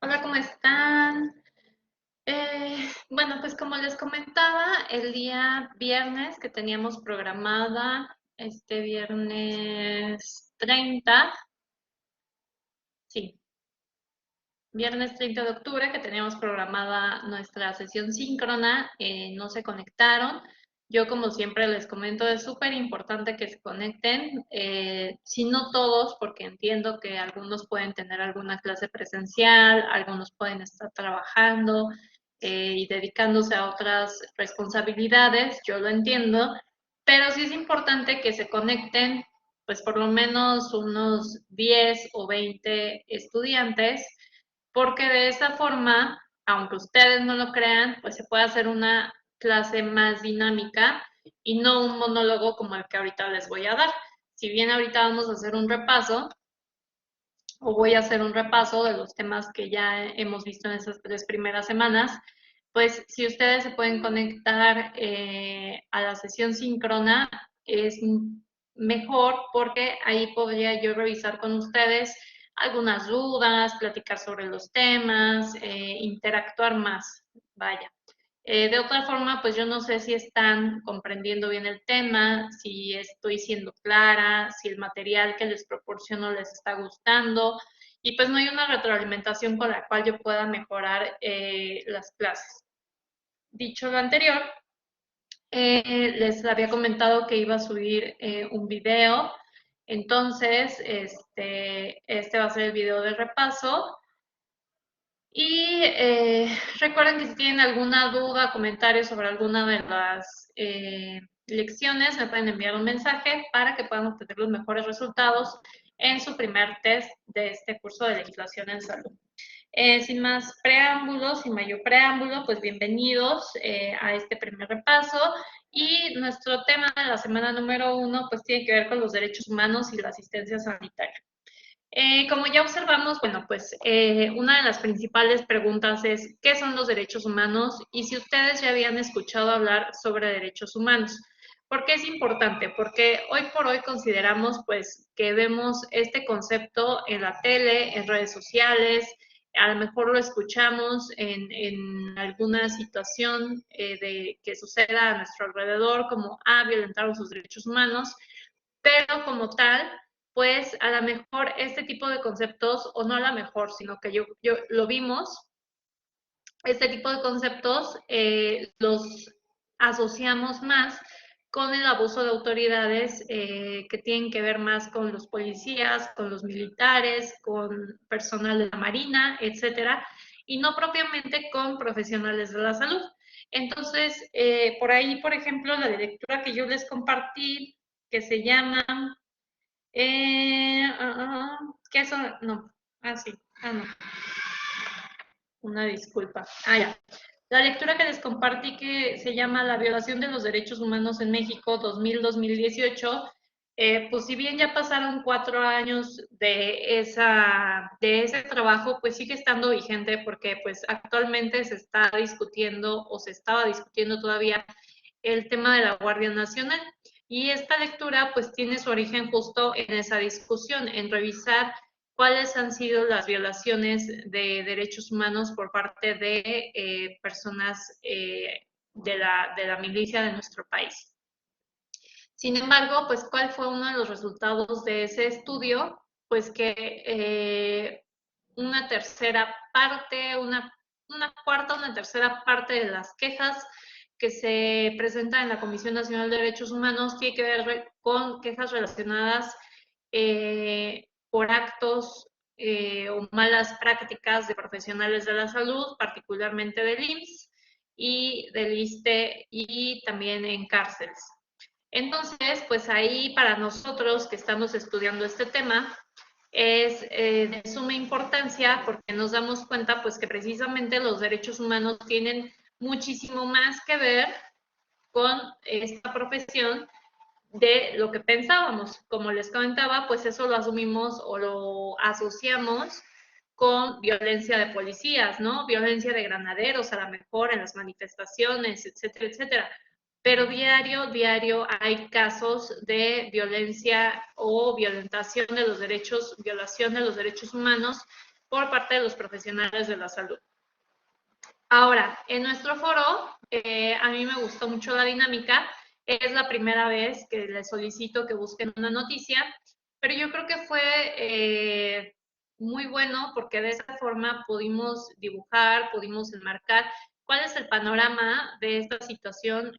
Hola, ¿cómo están? Bueno, pues como les comentaba, el día viernes que teníamos programada, este viernes 30, sí, viernes 30 de octubre que teníamos programada nuestra sesión síncrona, no se conectaron. Yo, como siempre les comento, es súper importante que se conecten, si no todos, porque entiendo que algunos pueden tener alguna clase presencial, algunos pueden estar trabajando y dedicándose a otras responsabilidades, yo lo entiendo, pero sí es importante que se conecten, pues por lo menos unos 10 o 20 estudiantes, porque de esa forma, aunque ustedes no lo crean, pues se puede hacer una clase más dinámica y no un monólogo como el que ahorita les voy a dar. Si bien ahorita vamos a hacer un repaso, o voy a hacer un repaso de los temas que ya hemos visto en esas 3 primeras semanas, pues si ustedes se pueden conectar a la sesión síncrona, es mejor porque ahí podría yo revisar con ustedes algunas dudas, platicar sobre los temas, interactuar más, vaya. De otra forma, pues yo no sé si están comprendiendo bien el tema, si estoy siendo clara, si el material que les proporciono les está gustando, y pues no hay una retroalimentación con la cual yo pueda mejorar las clases. Dicho lo anterior, les había comentado que iba a subir un video, entonces este va a ser el video de repaso. Y recuerden que si tienen alguna duda, comentario sobre alguna de las lecciones, me pueden enviar un mensaje para que puedan obtener los mejores resultados en su primer test de este curso de legislación en salud. Sin más preámbulos, sin mayor preámbulo, pues bienvenidos a este primer repaso. Y nuestro tema de la semana número 1, pues tiene que ver con los derechos humanos y la asistencia sanitaria. Como ya observamos, bueno, pues una de las principales preguntas es, ¿qué son los derechos humanos? Y si ustedes ya habían escuchado hablar sobre derechos humanos. ¿Por qué es importante? Porque hoy por hoy consideramos, pues, que vemos este concepto en la tele, en redes sociales, a lo mejor lo escuchamos en alguna situación de que suceda a nuestro alrededor, como, violentaron sus derechos humanos, pero como tal, pues a lo mejor este tipo de conceptos, o no a lo mejor, sino que yo lo vimos, este tipo de conceptos los asociamos más con el abuso de autoridades que tienen que ver más con los policías, con los militares, con personal de la Marina, etcétera, y no propiamente con profesionales de la salud. Entonces, por ahí, por ejemplo, la lectura que yo les compartí, que se llama ¿qué eso? No. Sí. No. Una disculpa. Ya. La lectura que les compartí, que se llama La violación de los derechos humanos en México 2000-2018, pues si bien ya pasaron 4 años de ese trabajo, pues sigue estando vigente porque pues actualmente se está discutiendo o se estaba discutiendo todavía el tema de la Guardia Nacional. Y esta lectura pues tiene su origen justo en esa discusión, en revisar cuáles han sido las violaciones de derechos humanos por parte de personas de la milicia de nuestro país. Sin embargo, pues, ¿cuál fue uno de los resultados de ese estudio? Pues que una tercera parte, una cuarta, una tercera parte de las quejas que se presentan en la Comisión Nacional de Derechos Humanos tiene que ver con quejas relacionadas por actos o malas prácticas de profesionales de la salud, particularmente del IMSS y del ISSSTE y también en cárceles. Entonces, pues ahí para nosotros que estamos estudiando este tema es de suma importancia porque nos damos cuenta pues que precisamente los derechos humanos tienen muchísimo más que ver con esta profesión de lo que pensábamos. Como les comentaba, pues eso lo asumimos o lo asociamos con violencia de policías, ¿no? Violencia de granaderos, a lo mejor en las manifestaciones, etcétera, etcétera. Pero diario hay casos de violencia o violentación de los derechos, violación de los derechos humanos por parte de los profesionales de la salud. Ahora, en nuestro foro, a mí me gustó mucho la dinámica. Es la primera vez que les solicito que busquen una noticia, pero yo creo que fue muy bueno porque de esa forma pudimos dibujar, pudimos enmarcar cuál es el panorama de esta situación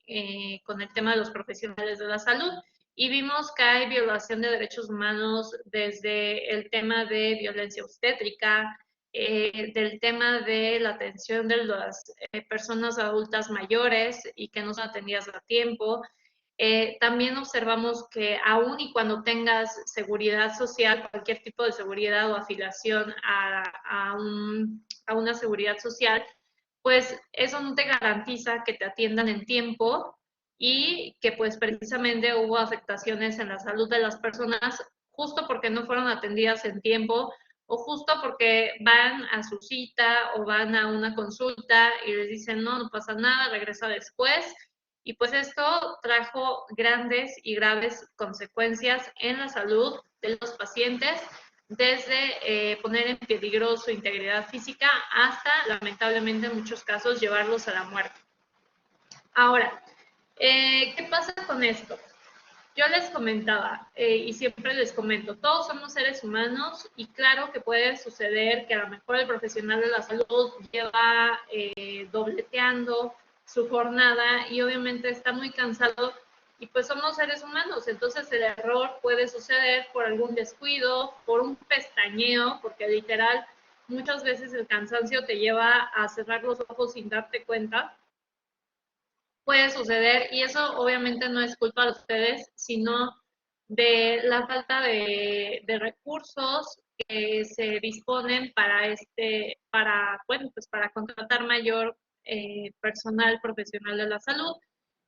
con el tema de los profesionales de la salud. Y vimos que hay violación de derechos humanos desde el tema de violencia obstétrica, del tema de la atención de las personas adultas mayores y que no son atendidas a tiempo. También observamos que aún y cuando tengas seguridad social, cualquier tipo de seguridad o afiliación a una seguridad social, pues eso no te garantiza que te atiendan en tiempo y que pues precisamente hubo afectaciones en la salud de las personas justo porque no fueron atendidas en tiempo o justo porque van a su cita o van a una consulta y les dicen no, no pasa nada, regresa después. Y pues esto trajo grandes y graves consecuencias en la salud de los pacientes, desde poner en peligro su integridad física hasta, lamentablemente en muchos casos, llevarlos a la muerte. Ahora, ¿qué pasa con esto? Yo les comentaba y siempre les comento, todos somos seres humanos y claro que puede suceder que a lo mejor el profesional de la salud lleva dobleteando su jornada y obviamente está muy cansado y pues somos seres humanos, entonces el error puede suceder por algún descuido, por un pestañeo, porque literal muchas veces el cansancio te lleva a cerrar los ojos sin darte cuenta. Puede suceder y eso obviamente no es culpa de ustedes, sino de la falta de recursos que se disponen para contratar mayor personal profesional de la salud.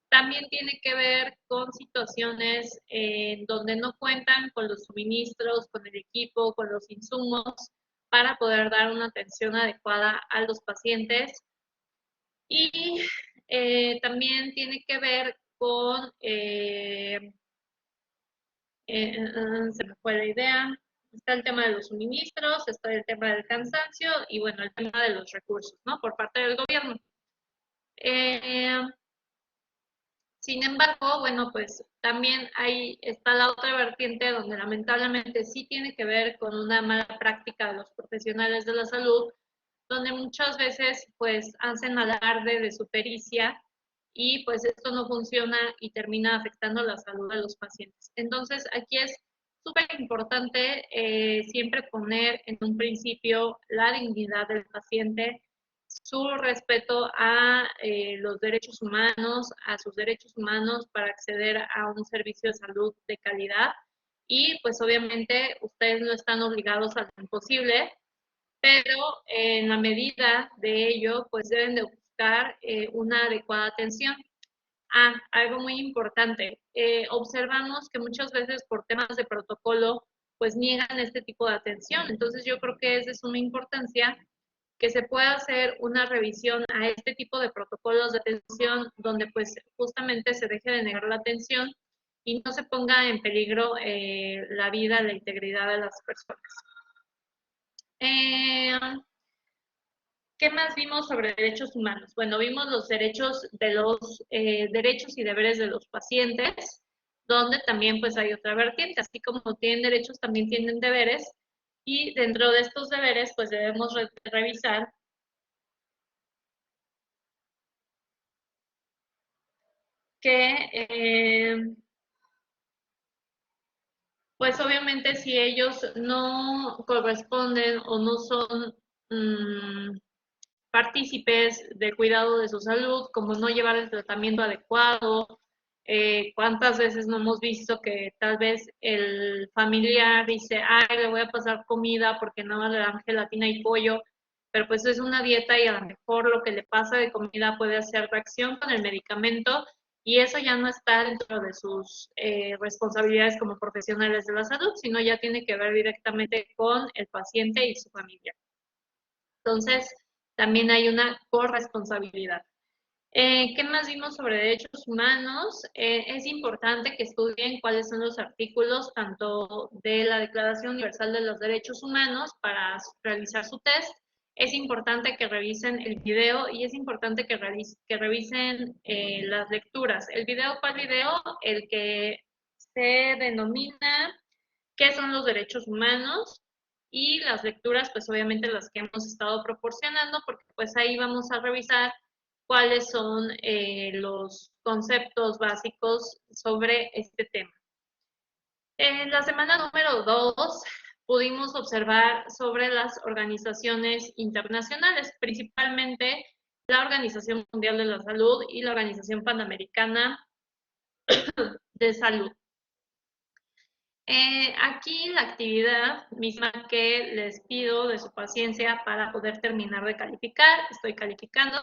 También tiene que ver con situaciones en donde no cuentan con los suministros, con el equipo, con los insumos para poder dar una atención adecuada a los pacientes. Y también tiene que ver con, se me fue la idea, está el tema de los suministros, está el tema del cansancio y bueno, el tema de los recursos, ¿no? Por parte del gobierno. Sin embargo, bueno, pues también está la otra vertiente donde lamentablemente sí tiene que ver con una mala práctica de los profesionales de la salud, donde muchas veces pues hacen alarde de su pericia y pues esto no funciona y termina afectando la salud de los pacientes. Entonces aquí es súper importante siempre poner en un principio la dignidad del paciente, su respeto a los derechos humanos, a sus derechos humanos para acceder a un servicio de salud de calidad y pues obviamente ustedes no están obligados a lo imposible, pero en la medida de ello, pues deben de buscar una adecuada atención. Algo muy importante, observamos que muchas veces por temas de protocolo, pues niegan este tipo de atención. Entonces yo creo que es de suma importancia que se pueda hacer una revisión a este tipo de protocolos de atención donde pues justamente se deje de negar la atención y no se ponga en peligro la vida, la integridad de las personas. Eh, ¿Qué más vimos sobre derechos humanos? Bueno, vimos los derechos de los derechos y deberes de los pacientes, donde también pues hay otra vertiente, así como tienen derechos, también tienen deberes, y dentro de estos deberes pues debemos revisar que pues obviamente si ellos no corresponden o no son partícipes del cuidado de su salud, como no llevar el tratamiento adecuado. ¿Cuántas veces no hemos visto que tal vez el familiar dice, ay, le voy a pasar comida porque nada más le dan gelatina y pollo, pero pues es una dieta y a lo mejor lo que le pasa de comida puede hacer reacción con el medicamento y eso ya no está dentro de sus responsabilidades como profesionales de la salud, sino ya tiene que ver directamente con el paciente y su familia. Entonces, también hay una corresponsabilidad. ¿Qué más vimos sobre derechos humanos? Es importante que estudien cuáles son los artículos tanto de la Declaración Universal de los Derechos Humanos para realizar su test. Es importante que revisen el video y es importante que revisen las lecturas. ¿El video cuál video? El que se denomina ¿qué son los derechos humanos? Y las lecturas, pues obviamente las que hemos estado proporcionando, porque pues ahí vamos a revisar cuáles son los conceptos básicos sobre este tema. En la semana número 2 pudimos observar sobre las organizaciones internacionales, principalmente la Organización Mundial de la Salud y la Organización Panamericana de Salud. Aquí la actividad misma que les pido de su paciencia para poder terminar de calificar, estoy calificando,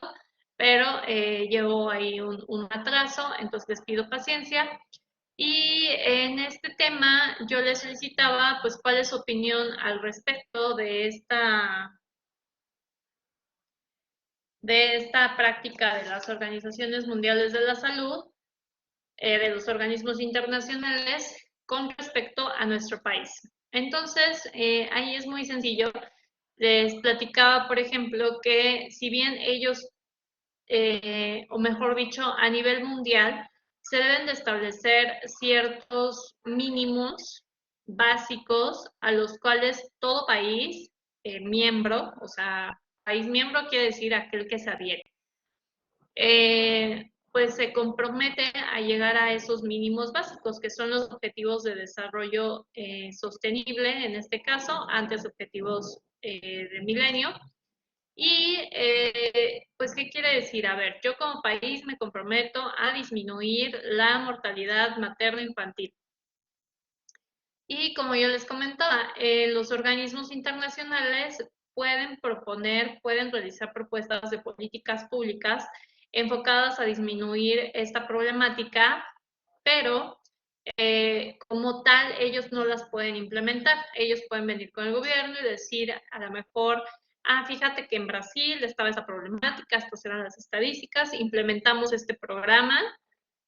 pero llevo ahí un atraso, entonces les pido paciencia. Y en este tema yo les solicitaba pues cuál es su opinión al respecto de esta práctica de las organizaciones mundiales de la salud, de los organismos internacionales con respecto a nuestro país. Entonces, ahí es muy sencillo. Les platicaba, por ejemplo, que si bien ellos, o mejor dicho, a nivel mundial, se deben de establecer ciertos mínimos básicos a los cuales todo país miembro, o sea, país miembro quiere decir aquel que se adhiere, pues se compromete a llegar a esos mínimos básicos, que son los objetivos de desarrollo sostenible, en este caso, antes objetivos de milenio. Y, pues, ¿qué quiere decir? A ver, yo como país me comprometo a disminuir la mortalidad materno-infantil. Y como yo les comentaba, los organismos internacionales pueden proponer, pueden realizar propuestas de políticas públicas enfocadas a disminuir esta problemática, pero como tal ellos no las pueden implementar. Ellos pueden venir con el gobierno y decir a lo mejor, fíjate que en Brasil estaba esa problemática, estas eran las estadísticas, implementamos este programa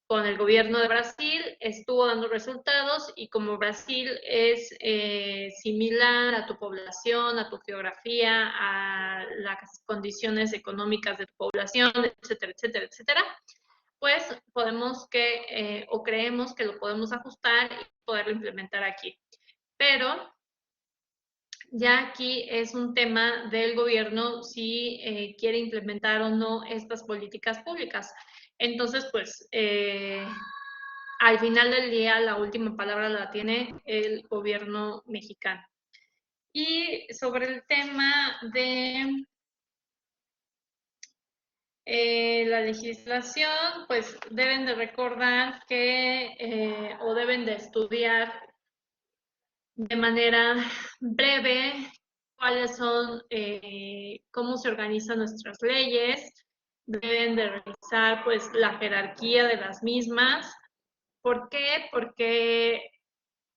con el gobierno de Brasil, estuvo dando resultados y como Brasil es similar a tu población, a tu geografía, a las condiciones económicas de tu población, etcétera, etcétera, etcétera, pues podemos o creemos que lo podemos ajustar y poderlo implementar aquí. Pero ya aquí es un tema del gobierno si quiere implementar o no estas políticas públicas. Entonces, pues, al final del día, la última palabra la tiene el gobierno mexicano. Y sobre el tema de la legislación, pues deben de recordar que, o deben de estudiar de manera breve cuáles son, cómo se organizan nuestras leyes, deben de revisar pues la jerarquía de las mismas. ¿Por qué? Porque,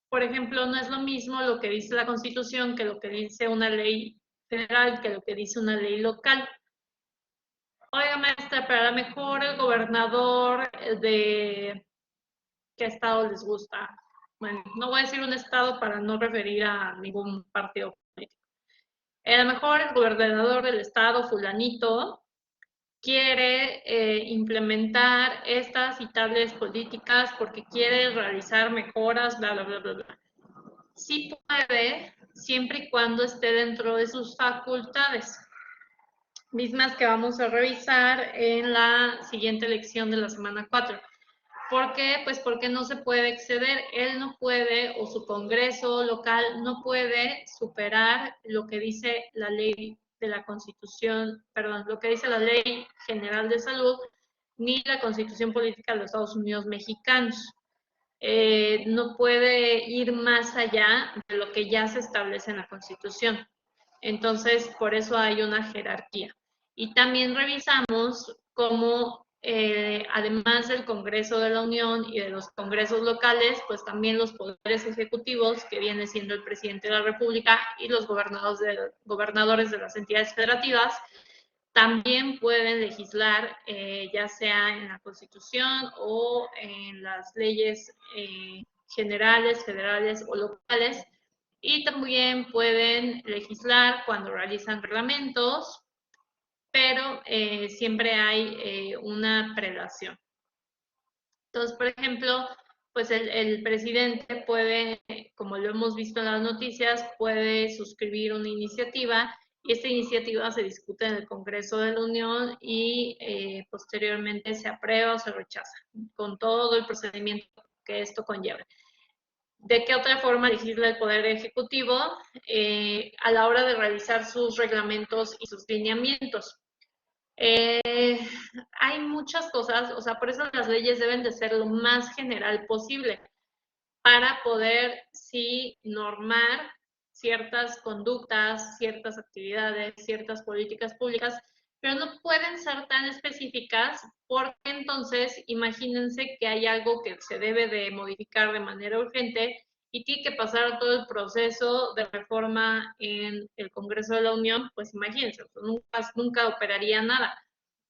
por ejemplo, no es lo mismo lo que dice la Constitución que lo que dice una ley federal, que lo que dice una ley local. Oiga, maestra, pero a lo mejor el gobernador de qué estado les gusta. Bueno, no voy a decir un estado para no referir a ningún partido político. A lo mejor el gobernador del estado fulanito quiere implementar estas y tales políticas porque quiere realizar mejoras, bla, bla, bla, bla, bla. Sí puede, siempre y cuando esté dentro de sus facultades, mismas que vamos a revisar en la siguiente lección de la semana 4. ¿Por qué? Pues porque no se puede exceder. Él no puede, o su congreso local no puede superar lo que dice la ley de la Constitución, perdón, lo que dice la Ley General de Salud, ni la Constitución Política de los Estados Unidos Mexicanos. No puede ir más allá de lo que ya se establece en la Constitución. Entonces, por eso hay una jerarquía. Y también revisamos cómo, además del Congreso de la Unión y de los congresos locales, pues también los poderes ejecutivos, que viene siendo el presidente de la República y los gobernadores de las entidades federativas, También pueden legislar, ya sea en la Constitución o en las leyes generales, federales o locales, y también pueden legislar cuando realizan reglamentos, pero siempre hay una prelación. Entonces, por ejemplo, pues el presidente puede, como lo hemos visto en las noticias, puede suscribir una iniciativa y esta iniciativa se discute en el Congreso de la Unión y posteriormente se aprueba o se rechaza, con todo el procedimiento que esto conlleva. ¿De qué otra forma legisla el Poder Ejecutivo? A la hora de realizar sus reglamentos y sus lineamientos. Hay muchas cosas, o sea, por eso las leyes deben de ser lo más general posible para poder, sí, normar ciertas conductas, ciertas actividades, ciertas políticas públicas, pero no pueden ser tan específicas porque entonces imagínense que hay algo que se debe de modificar de manera urgente y tiene que pasar todo el proceso de reforma en el Congreso de la Unión, pues imagínense, nunca operaría nada.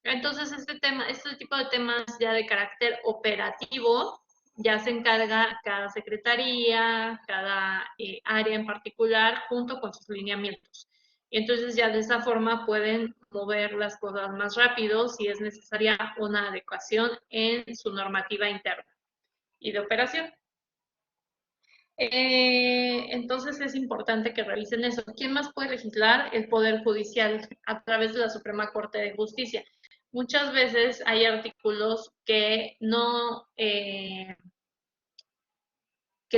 Entonces, este tipo de temas ya de carácter operativo, ya se encarga cada secretaría, cada área en particular, junto con sus lineamientos. Y entonces ya de esa forma pueden mover las cosas más rápido si es necesaria una adecuación en su normativa interna y de operación. Entonces es importante que revisen eso. ¿Quién más puede legislar? El Poder Judicial a través de la Suprema Corte de Justicia. Muchas veces hay artículos que no, que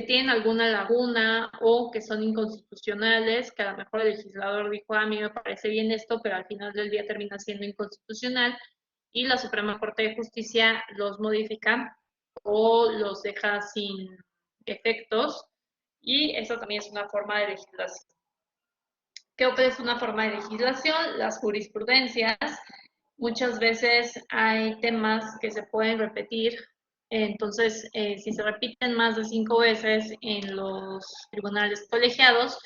tienen alguna laguna o que son inconstitucionales, que a lo mejor el legislador dijo, a mí me parece bien esto, pero al final del día termina siendo inconstitucional y la Suprema Corte de Justicia los modifica o los deja sin efectos y eso también es una forma de legislación. ¿Qué otra es una forma de legislación? Las jurisprudencias. Muchas veces hay temas que se pueden repetir, entonces si se repiten más de 5 veces en los tribunales colegiados,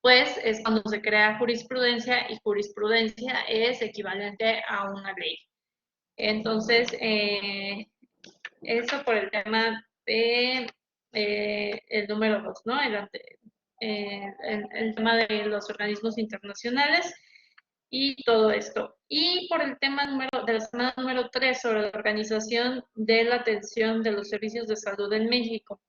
pues es cuando se crea jurisprudencia y jurisprudencia es equivalente a una ley. Entonces, eso por el tema de el número 2, ¿no? El tema de los organismos internacionales y todo esto. Y por el tema de la semana número 3 sobre la organización de la atención de los servicios de salud en México.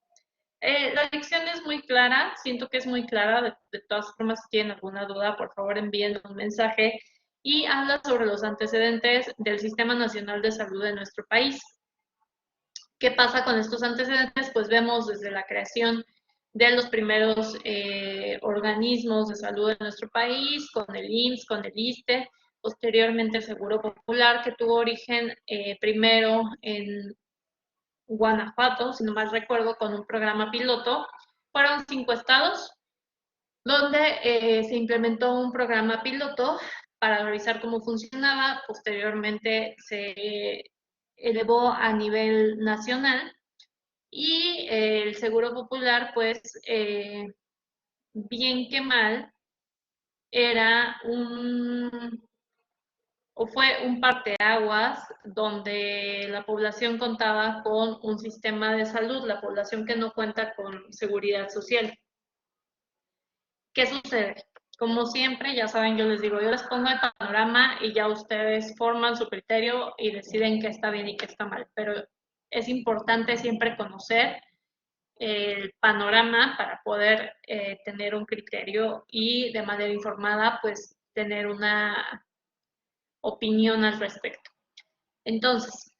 La lección es muy clara, siento que es muy clara, de todas formas, si tienen alguna duda, por favor envíen un mensaje y habla sobre los antecedentes del Sistema Nacional de Salud de nuestro país. ¿Qué pasa con estos antecedentes? Pues vemos desde la creación de los primeros organismos de salud en nuestro país, con el IMSS, con el ISSSTE, posteriormente el Seguro Popular, que tuvo origen primero en Guanajuato, si no mal recuerdo, con un programa piloto. Fueron 5 estados donde se implementó un programa piloto para revisar cómo funcionaba. Posteriormente se elevó a nivel nacional y el Seguro Popular, pues, bien que mal, era o fue un parteaguas donde la población contaba con un sistema de salud, la población que no cuenta con seguridad social. ¿Qué sucede? Como siempre, ya saben, yo les digo, yo les pongo el panorama y ya ustedes forman su criterio y deciden qué está bien y qué está mal, pero es importante siempre conocer el panorama para poder tener un criterio y de manera informada, pues, tener una opinión al respecto. Entonces,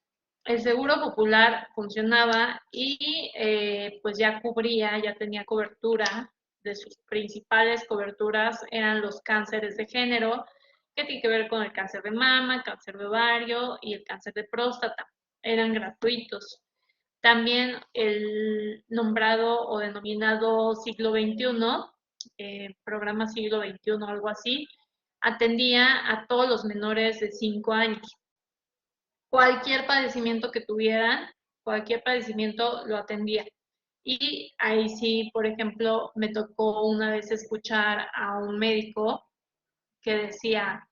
el Seguro Popular funcionaba y pues ya cubría, ya tenía cobertura, de sus principales coberturas eran los cánceres de género, que tiene que ver con el cáncer de mama, cáncer de ovario y el cáncer de próstata. Eran gratuitos. También el nombrado o denominado siglo XXI, programa siglo XXI, algo así, atendía a todos los menores de 5 años. Cualquier padecimiento que tuvieran, cualquier padecimiento lo atendía. Y ahí sí, por ejemplo, me tocó una vez escuchar a un médico que decía,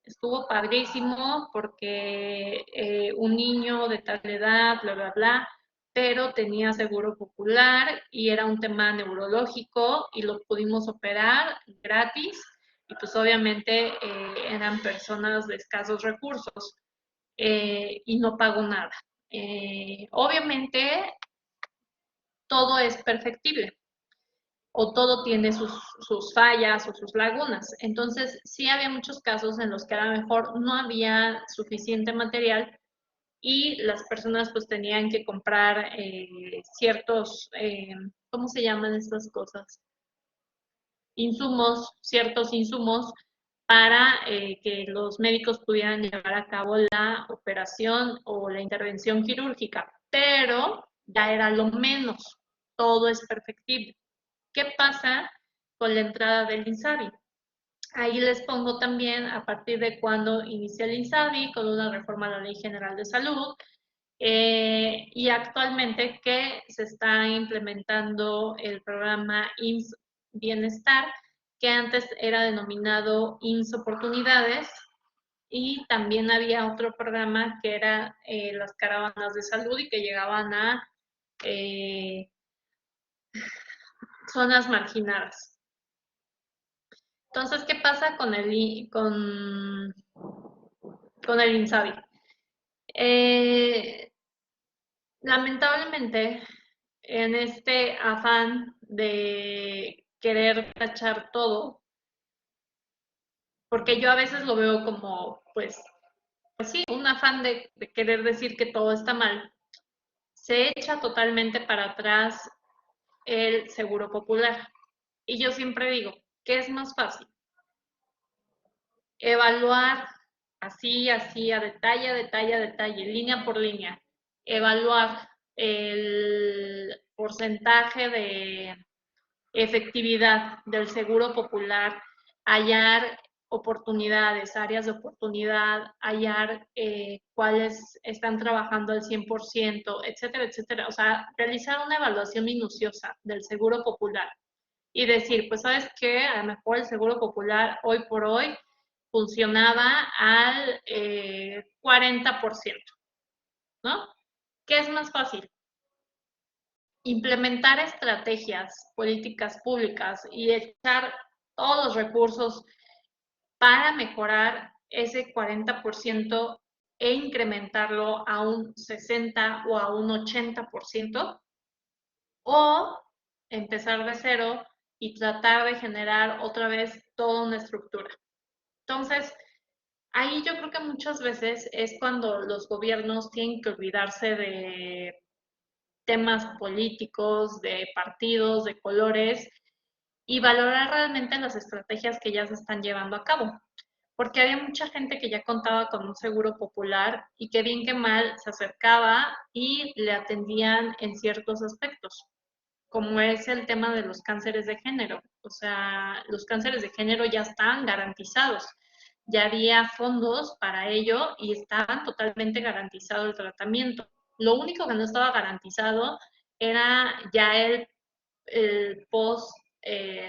estuvo padrísimo porque un niño de tal edad, bla, bla, bla, pero tenía seguro popular y era un tema neurológico y lo pudimos operar gratis y pues obviamente eran personas de escasos recursos y no pagó nada. Obviamente todo es perfectible o todo tiene sus fallas o sus lagunas. Entonces, sí había muchos casos en los que a lo mejor no había suficiente material y las personas pues tenían que comprar ciertos, ¿cómo se llaman estas cosas? Insumos, ciertos insumos para que los médicos pudieran llevar a cabo la operación o la intervención quirúrgica, pero ya era lo menos, todo es perfectible. ¿Qué pasa con la entrada del INSABI? Ahí les pongo también a partir de cuando inicia el INSABI con una reforma a la Ley General de Salud y actualmente que se está implementando el programa IMSS Bienestar, que antes era denominado IMSS Oportunidades, y también había otro programa que era las caravanas de salud y que llegaban a eh, zonas marginadas. Entonces, ¿qué pasa con el INSABI? Eh, lamentablemente, en este afán de querer tachar todo, porque yo a veces lo veo como, pues sí, un afán de querer decir que todo está mal, se echa totalmente para atrás el seguro popular. Y yo siempre digo, ¿qué es más fácil? Evaluar así, así, a detalle, a detalle, línea por línea, evaluar el porcentaje de efectividad del seguro popular, hallar oportunidades, áreas de oportunidad, hallar cuáles están trabajando al 100%, etcétera, etcétera. O sea, realizar una evaluación minuciosa del seguro popular y decir, pues sabes qué, a lo mejor el seguro popular hoy por hoy funcionaba al 40%, ¿no? ¿Qué es más fácil? Implementar estrategias, políticas públicas y echar todos los recursos para mejorar ese 40% e incrementarlo a un 60 o a un 80%, o empezar de cero y tratar de generar otra vez toda una estructura. Entonces, ahí yo creo que muchas veces es cuando los gobiernos tienen que olvidarse de temas políticos, de partidos, de colores y valorar realmente las estrategias que ya se están llevando a cabo. Porque había mucha gente que ya contaba con un seguro popular y que bien que mal se acercaba y le atendían en ciertos aspectos, como es el tema de los cánceres de género. O sea, los cánceres de género ya están garantizados, ya había fondos para ello y estaban totalmente garantizado el tratamiento. Lo único que no estaba garantizado era ya el post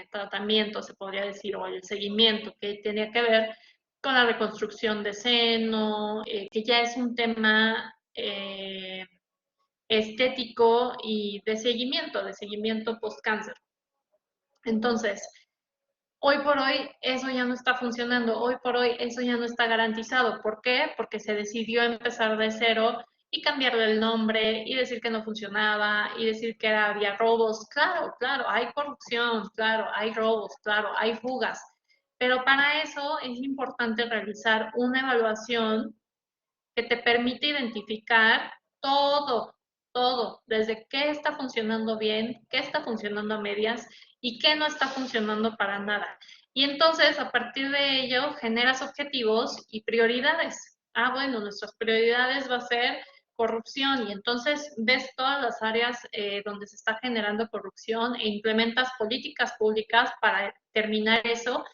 tratamiento, se podría decir, o el seguimiento que tenía que ver con la reconstrucción de seno, que ya es un tema estético y de seguimiento post-cáncer. Entonces, hoy por hoy eso ya no está funcionando, hoy por hoy eso ya no está garantizado. ¿Por qué? Porque se decidió empezar de cero y cambiarle el nombre y decir que no funcionaba y decir que había robos. Claro, claro, hay corrupción, claro, hay robos, claro, hay fugas. Pero para eso es importante realizar una evaluación que te permite identificar todo, todo, desde qué está funcionando bien, qué está funcionando a medias y qué no está funcionando para nada. Y entonces, a partir de ello, generas objetivos y prioridades. Ah, bueno, nuestras prioridades va a ser corrupción y entonces ves todas las áreas donde se está generando corrupción e implementas políticas públicas para terminar eso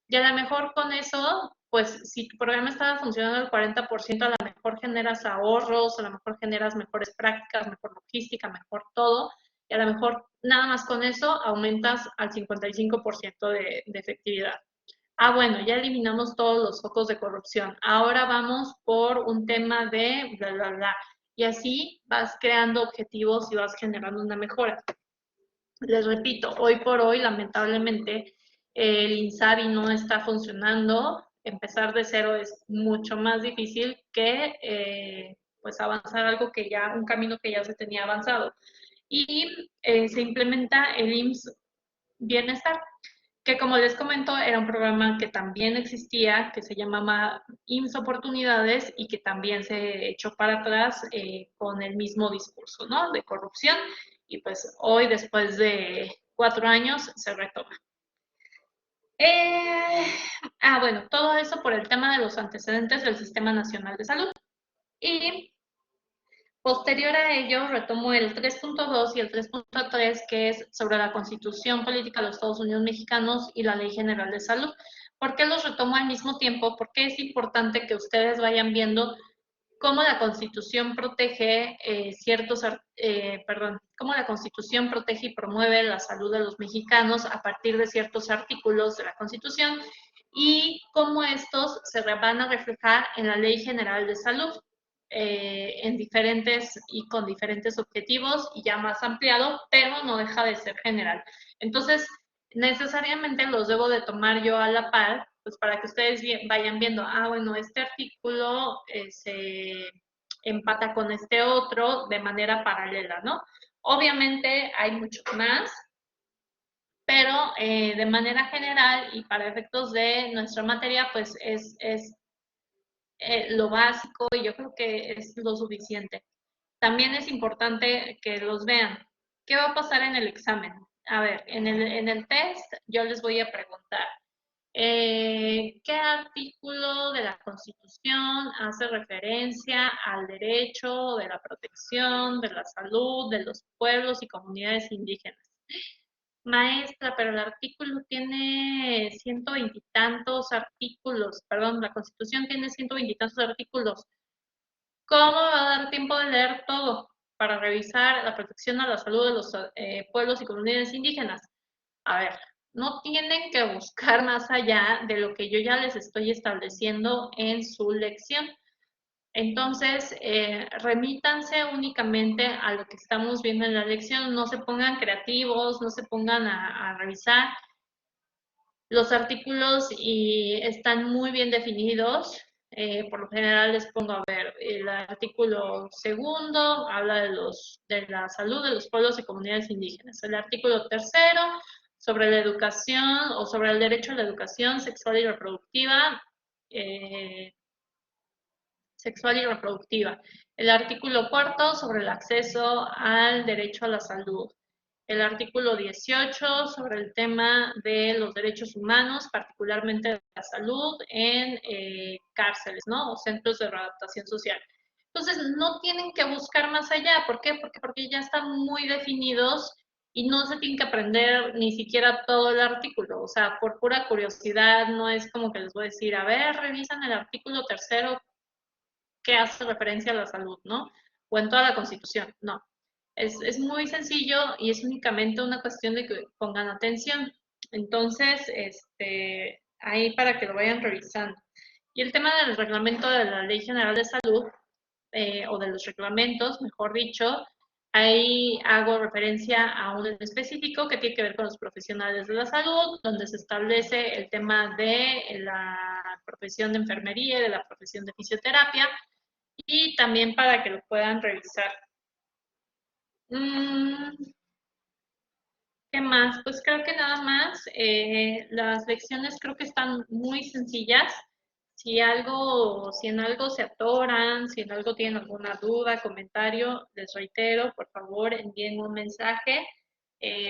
y a lo mejor con eso, pues si tu programa estaba funcionando al 40%, a lo mejor generas ahorros, a lo mejor generas mejores prácticas, mejor logística, mejor todo, y a lo mejor nada más con eso aumentas al 55% de efectividad. Ah, bueno, ya eliminamos todos los focos de corrupción. Ahora vamos por un tema de bla, bla, bla. Y así vas creando objetivos y vas generando una mejora. Les repito, hoy por hoy, lamentablemente, el INSABI no está funcionando. Empezar de cero es mucho más difícil que pues avanzar algo que ya, un camino que ya se tenía avanzado. Y se implementa el IMSS Bienestar, que como les comento, era un programa que también existía, que se llamaba IMSS Oportunidades y que también se echó para atrás con el mismo discurso, ¿no? De corrupción. Y pues hoy, después de 4 años, se retoma. Eh, bueno, todo eso por el tema de los antecedentes del Sistema Nacional de Salud. Y posterior a ello, retomo el 3.2 y el 3.3, que es sobre la Constitución Política de los Estados Unidos Mexicanos y la Ley General de Salud. ¿Por qué los retomo al mismo tiempo? Porque es importante que ustedes vayan viendo cómo la Constitución protege cómo la Constitución protege y promueve la salud de los mexicanos a partir de ciertos artículos de la Constitución y cómo estos se van a reflejar en la Ley General de Salud en diferentes y con diferentes objetivos y ya más ampliado, pero no deja de ser general. Entonces, necesariamente los debo de tomar yo a la par, pues para que ustedes vayan viendo, bueno, este artículo se empata con este otro de manera paralela, ¿no? Obviamente hay mucho más, pero de manera general y para efectos de nuestra materia, pues es lo básico y yo creo que es lo suficiente. También es importante que los vean. ¿Qué va a pasar en el examen? A ver, en el test yo les voy a preguntar, ¿qué artículo de la Constitución hace referencia al derecho de la protección, de la salud, de los pueblos y comunidades indígenas? Maestra, pero el artículo tiene ciento veintitantos artículos, perdón, la Constitución tiene ciento veintitantos artículos. ¿Cómo me va a dar tiempo de leer todo para revisar la protección a la salud de los pueblos y comunidades indígenas? A ver, no tienen que buscar más allá de lo que yo ya les estoy estableciendo en su lección. Entonces, remítanse únicamente a lo que estamos viendo en la lección, no se pongan creativos, no se pongan a revisar. Los artículos y están muy bien definidos. Por lo general les pongo a ver el artículo segundo, habla de la salud de los pueblos y comunidades indígenas. El artículo tercero, sobre la educación o sobre el derecho a la educación sexual y reproductiva. Eh, Sexual y reproductiva. El artículo cuarto sobre el acceso al derecho a la salud. El artículo 18 sobre el tema de los derechos humanos, particularmente la salud en cárceles, ¿no? O centros de readaptación social. Entonces, no tienen que buscar más allá. ¿Por qué? Porque ya están muy definidos y no se tienen que aprender ni siquiera todo el artículo. O sea, por pura curiosidad, no es como que les voy a decir, a ver, revisan el artículo tercero que hace referencia a la salud, ¿no? O en toda la Constitución, no. Es muy sencillo y es únicamente una cuestión de que pongan atención. Entonces, ahí para que lo vayan revisando. Y el tema del reglamento de la Ley General de Salud, o de los reglamentos, mejor dicho, ahí hago referencia a uno en específico que tiene que ver con los profesionales de la salud, donde se establece el tema de la profesión de enfermería y de la profesión de fisioterapia, y también para que lo puedan revisar. ¿Qué más? Pues creo que nada más. Las lecciones creo que están muy sencillas. Si en algo se atoran, si en algo tienen alguna duda, comentario, les reitero, por favor, envíen un mensaje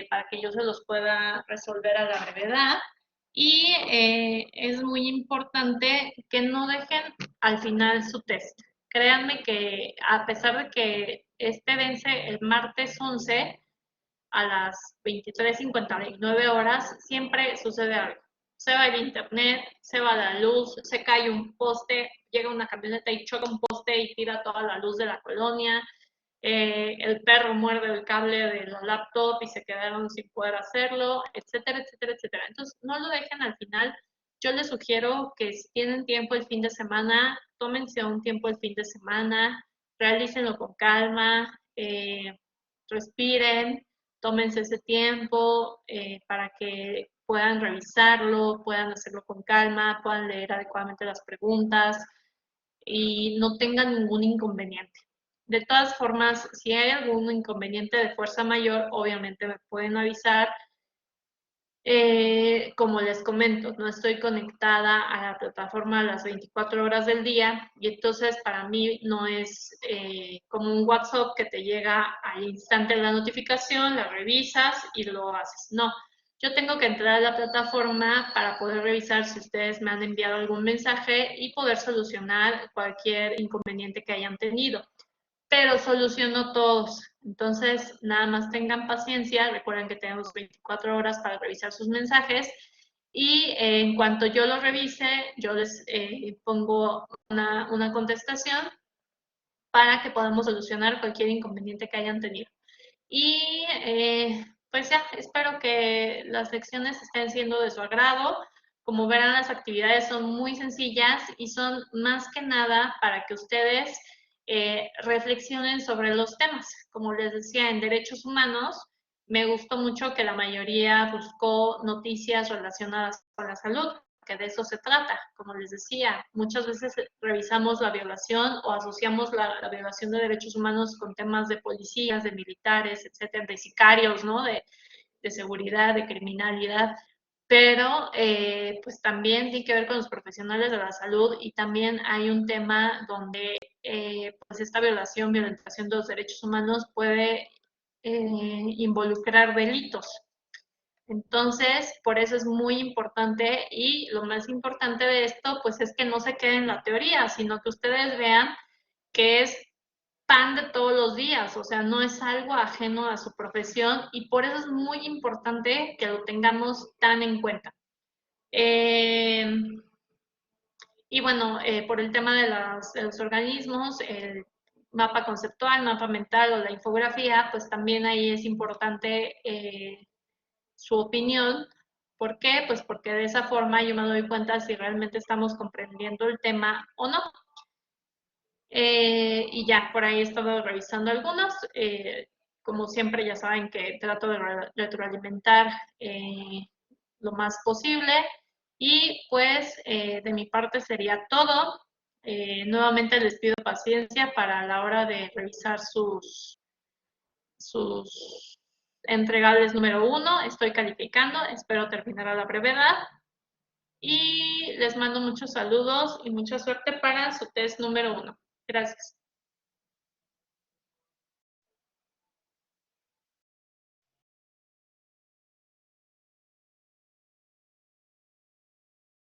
para que yo se los pueda resolver a la brevedad. Y es muy importante que no dejen al final su test. Créanme que a pesar de que este vence el martes 11 a las 23:59 siempre sucede algo. Se va el internet, se va la luz, se cae un poste, llega una camioneta y choca un poste y tira toda la luz de la colonia, el perro muerde el cable de la laptop y se quedaron sin poder hacerlo, etcétera, etcétera, etcétera. Entonces, no lo dejen al final yo les sugiero que si tienen tiempo el fin de semana, tómense un tiempo el fin de semana, realícenlo con calma, respiren, tómense ese tiempo para que puedan revisarlo, puedan hacerlo con calma, puedan leer adecuadamente las preguntas y no tengan ningún inconveniente. De todas formas, si hay algún inconveniente de fuerza mayor, obviamente me pueden avisar. Como les comento, no estoy conectada a la plataforma a las 24 horas del día y entonces para mí no es como un WhatsApp que te llega al instante de la notificación, la revisas y lo haces. No, yo tengo que entrar a la plataforma para poder revisar si ustedes me han enviado algún mensaje y poder solucionar cualquier inconveniente que hayan tenido, pero soluciono todos. Entonces, nada más tengan paciencia. Recuerden que tenemos 24 horas para revisar sus mensajes y en cuanto yo los revise, yo les pongo una contestación para que podamos solucionar cualquier inconveniente que hayan tenido. Y pues ya, espero que las lecciones estén siendo de su agrado. Como verán, las actividades son muy sencillas y son más que nada para que ustedes reflexionen sobre los temas. Como les decía, en derechos humanos, me gustó mucho que la mayoría buscó noticias relacionadas con la salud, que de eso se trata. Como les decía, muchas veces revisamos la violación o asociamos la violación de derechos humanos con temas de policías, de militares, etcétera, de sicarios, ¿no? De seguridad, de criminalidad, pero pues también tiene que ver con los profesionales de la salud y también hay un tema donde pues esta violentación de los derechos humanos puede involucrar delitos. Entonces, por eso es muy importante y lo más importante de esto, pues es que no se quede en la teoría, sino que ustedes vean que es pan de todos los días, o sea, no es algo ajeno a su profesión y por eso es muy importante que lo tengamos tan en cuenta. Eh, y bueno, por el tema de los organismos, el mapa conceptual, mapa mental o la infografía, pues también ahí es importante su opinión. ¿Por qué? Pues porque de esa forma yo me doy cuenta si realmente estamos comprendiendo el tema o no. Y ya, por ahí he estado revisando algunos. Como siempre, ya saben que trato de retroalimentar lo más posible. Y pues de mi parte sería todo. Nuevamente les pido paciencia para la hora de revisar sus entregables número 1. Estoy calificando, espero terminar a la brevedad. Y les mando muchos saludos y mucha suerte para su test número 1. Gracias.